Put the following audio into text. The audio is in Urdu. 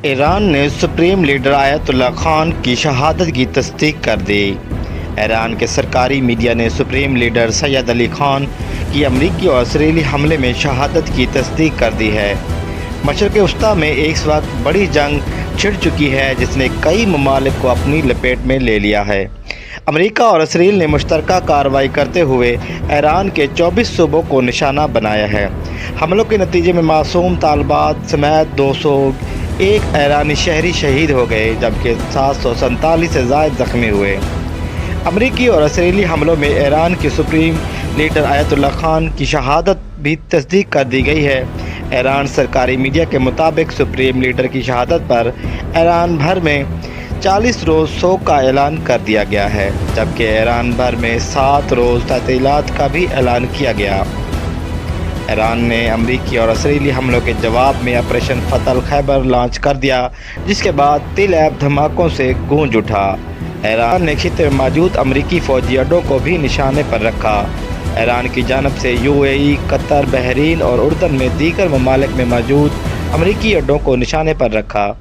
ایران نے سپریم لیڈر آیت اللہ خان کی شہادت کی تصدیق کر دی۔ ایران کے سرکاری میڈیا نے سپریم لیڈر سید علی خان کی امریکی اور اسرائیلی حملے میں شہادت کی تصدیق کر دی ہے۔ مشرق وسطیٰ میں اس وقت بڑی جنگ چھڑ چکی ہے جس نے کئی ممالک کو اپنی لپیٹ میں لے لیا ہے۔ امریکہ اور اسرائیل نے مشترکہ کارروائی کرتے ہوئے ایران کے 24 صوبوں کو نشانہ بنایا ہے۔ حملوں کے نتیجے میں معصوم طالبات سمیت 201 ایرانی شہری شہید ہو گئے جبکہ 747 سے زائد زخمی ہوئے۔ امریکی اور اسرائیلی حملوں میں ایران کے سپریم لیڈر آیت اللہ خان کی شہادت بھی تصدیق کر دی گئی ہے۔ ایران سرکاری میڈیا کے مطابق سپریم لیڈر کی شہادت پر ایران بھر میں 40 روز سوگ کا اعلان کر دیا گیا ہے جبکہ ایران بھر میں 7 روز تعطیلات کا بھی اعلان کیا گیا۔ ایران نے امریکی اور اسرائیلی حملوں کے جواب میں آپریشن فتح الخیبر لانچ کر دیا جس کے بعد تل ایب دھماکوں سے گونج اٹھا۔ ایران نے خطے میں موجود امریکی فوجی اڈوں کو بھی نشانے پر رکھا۔ ایران کی جانب سے UAE، قطر، بحرین اور اردن میں دیگر ممالک میں موجود امریکی اڈوں کو نشانے پر رکھا۔